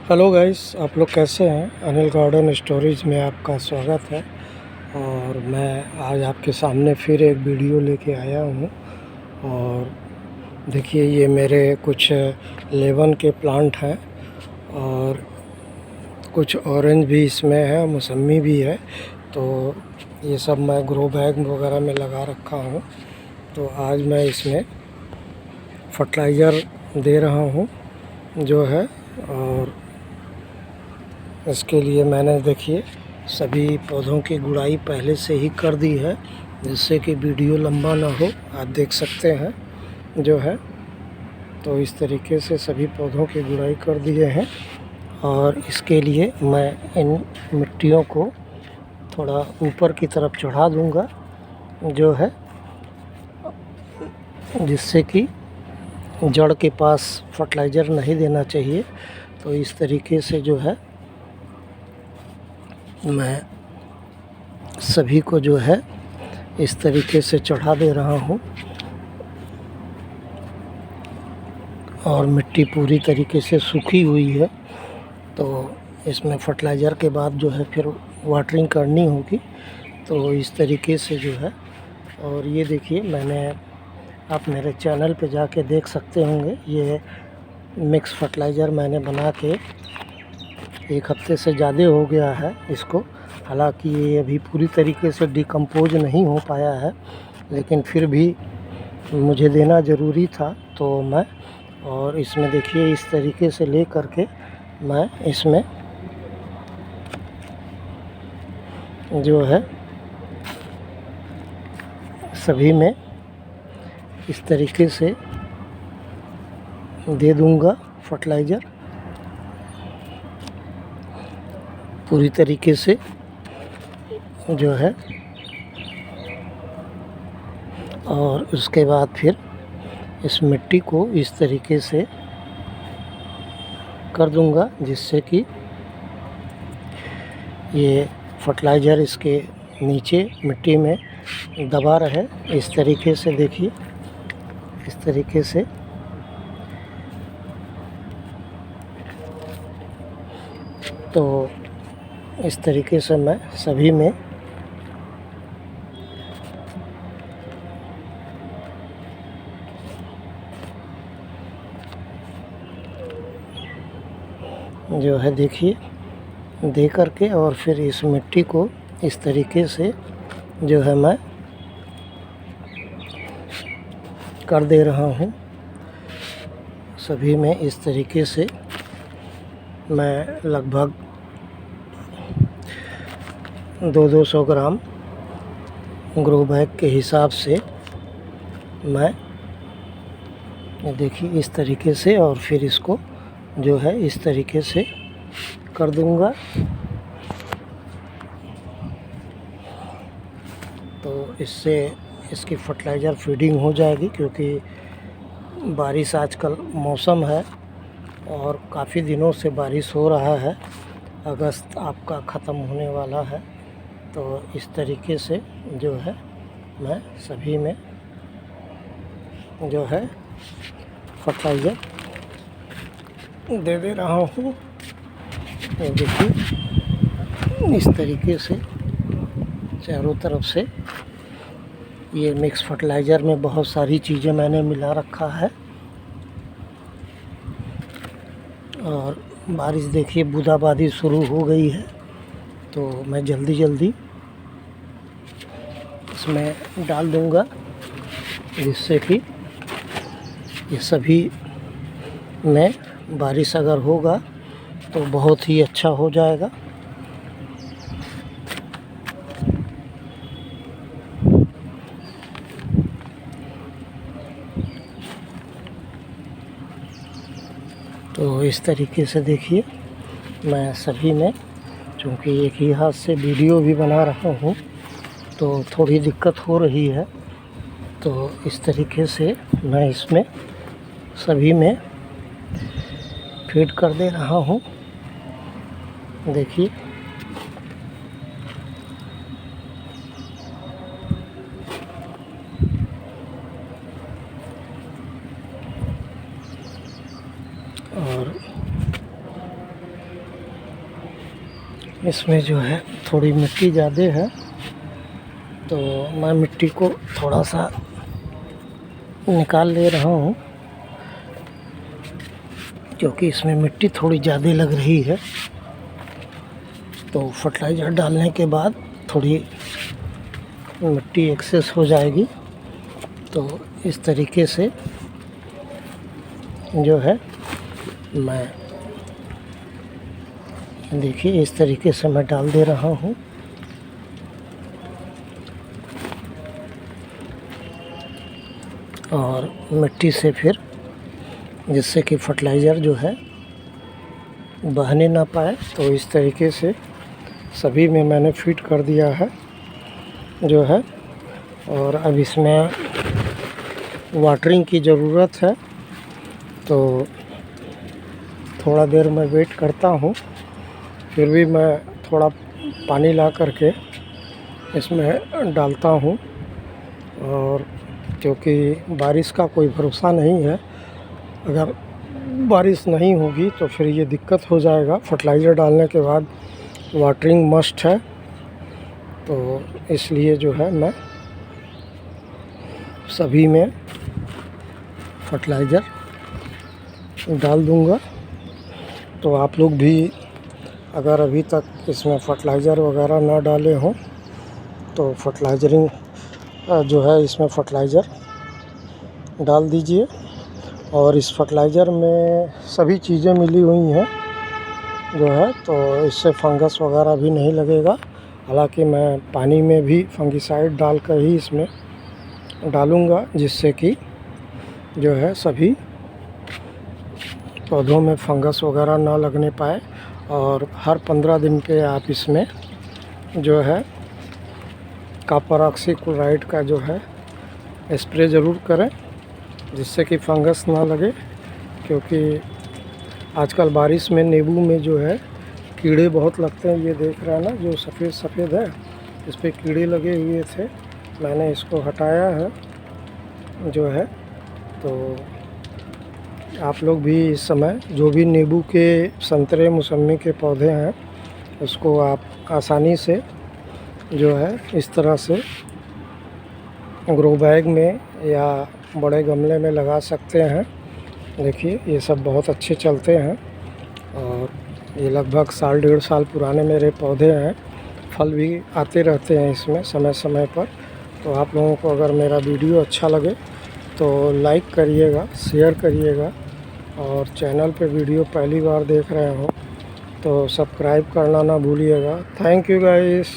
Hello guys, आप लोग कैसे हैं। अनिल गार्डन स्टोरेज में आपका स्वागत है। और मैं आज आपके सामने फिर एक वीडियो लेके आया हूँ। और देखिए, ये मेरे कुछ लेमन के प्लांट हैं और कुछ ऑरेंज भी इसमें है, मौसमी भी है। तो ये सब मैं ग्रो बैग वगैरह में लगा रखा हूँ। तो आज मैं इसमें फर्टिलाइज़र दे रहा हूँ जो है। और इसके लिए मैंने देखिए सभी पौधों की गुड़ाई पहले से ही कर दी है, जिससे कि वीडियो लंबा ना हो। आप देख सकते हैं जो है। तो इस तरीके से सभी पौधों की गुड़ाई कर दिए हैं। और इसके लिए मैं इन मिट्टियों को थोड़ा ऊपर की तरफ चढ़ा दूंगा जो है, जिससे कि जड़ के पास फर्टिलाइज़र नहीं देना चाहिए। तो इस तरीके से जो है मैं सभी को जो है इस तरीके से चढ़ा दे रहा हूँ। और मिट्टी पूरी तरीके से सूखी हुई है। तो इसमें फर्टिलाइज़र के बाद जो है फिर वाटरिंग करनी होगी। तो इस तरीके से जो है। और ये देखिए, मैंने आप मेरे चैनल पे जाके देख सकते होंगे, ये मिक्स फर्टिलाइज़र मैंने बना के 1 हफ्ते से ज़्यादा हो गया है इसको। हालांकि ये अभी पूरी तरीके से डिकम्पोज नहीं हो पाया है, लेकिन फिर भी मुझे देना ज़रूरी था। तो मैं और इसमें देखिए इस तरीके से ले करके मैं इसमें जो है सभी में इस तरीके से दे दूंगा फर्टिलाइज़र पूरी तरीके से जो है। और उसके बाद फिर इस मिट्टी को इस तरीके से कर दूंगा, जिससे कि ये फर्टिलाइज़र इसके नीचे मिट्टी में दबा रहे। इस तरीके से देखिए, इस तरीके से। तो इस तरीके से मैं सभी में जो है देखिए दे करके, और फिर इस मिट्टी को इस तरीके से जो है मैं कर दे रहा हूँ सभी में। इस तरीके से मैं लगभग 200 ग्राम ग्रो बैग के हिसाब से मैं देखिए इस तरीके से, और फिर इसको जो है इस तरीके से कर दूंगा। तो इससे इसकी फर्टिलाइज़र फीडिंग हो जाएगी, क्योंकि बारिश आजकल मौसम है और काफ़ी दिनों से बारिश हो रहा है। अगस्त आपका ख़त्म होने वाला है। तो इस तरीके से जो है मैं सभी में जो है फर्टिलाइज़र दे रहा हूँ। ये देखिए इस तरीके से चारों तरफ से। ये मिक्स फर्टिलाइज़र में बहुत सारी चीज़ें मैंने मिला रखा है। और बारिश देखिए बूंदाबांदी शुरू हो गई है, तो मैं जल्दी जल्दी इसमें डाल दूंगा, जिससे कि ये सभी में बारिश अगर होगा तो बहुत ही अच्छा हो जाएगा। तो इस तरीके से देखिए मैं सभी में, चूँकि एक ही हाथ से वीडियो भी बना रहा हूँ तो थोड़ी दिक्कत हो रही है। तो इस तरीके से मैं इसमें सभी में फीड कर दे रहा हूँ। देखिए और इसमें जो है थोड़ी मिट्टी ज़्यादा है, तो मैं मिट्टी को थोड़ा सा निकाल ले रहा हूँ, क्योंकि इसमें मिट्टी थोड़ी ज़्यादा लग रही है। तो फर्टिलाइज़र डालने के बाद थोड़ी मिट्टी एक्सेस हो जाएगी। तो इस तरीके से जो है मैं, देखिए इस तरीके से मैं डाल दे रहा हूँ। और मिट्टी से फिर, जिससे कि फर्टिलाइज़र जो है बहने ना पाए, तो इस तरीके से सभी में मैंने फिट कर दिया है जो है। और अब इसमें वाटरिंग की ज़रूरत है, तो थोड़ा देर मैं वेट करता हूँ। फिर भी मैं थोड़ा पानी ला करके इसमें डालता हूँ, और क्योंकि बारिश का कोई भरोसा नहीं है, अगर बारिश नहीं होगी तो फिर ये दिक्कत हो जाएगा। फर्टिलाइज़र डालने के बाद वाटरिंग मस्ट है, तो इसलिए जो है मैं सभी में फर्टिलाइज़र डाल दूँगा। तो आप लोग भी अगर अभी तक इसमें फर्टिलाइज़र वगैरह ना डाले हों, तो फर्टिलाइज़रिंग जो है इसमें फर्टिलाइज़र डाल दीजिए। और इस फर्टिलाइज़र में सभी चीज़ें मिली हुई हैं जो है, तो इससे फंगस वगैरह भी नहीं लगेगा। हालांकि मैं पानी में भी फंगिसाइड डाल कर ही इसमें डालूँगा, जिससे कि जो है सभी पौधों में फंगस वगैरह ना लगने पाए। और हर 15 दिन पे आप इसमें जो है कॉपर ऑक्सीक्लोराइड का जो है स्प्रे ज़रूर करें, जिससे कि फंगस ना लगे। क्योंकि आजकल बारिश में नींबू में जो है कीड़े बहुत लगते हैं। ये देख रहा है ना, जो सफ़ेद सफ़ेद है, इस पे कीड़े लगे हुए थे। मैंने इसको हटाया है जो है। तो आप लोग भी इस समय जो भी नींबू के, संतरे, मौसम्मी के पौधे हैं, उसको आप आसानी से जो है इस तरह से ग्रो बैग में या बड़े गमले में लगा सकते हैं। देखिए ये सब बहुत अच्छे चलते हैं, और ये लगभग 1.5 साल पुराने मेरे पौधे हैं। फल भी आते रहते हैं इसमें समय समय पर। तो आप लोगों को अगर मेरा वीडियो अच्छा लगे तो लाइक करिएगा, शेयर करिएगा, और चैनल पे वीडियो पहली बार देख रहे हो तो सब्सक्राइब करना ना भूलिएगा। Thank you guys.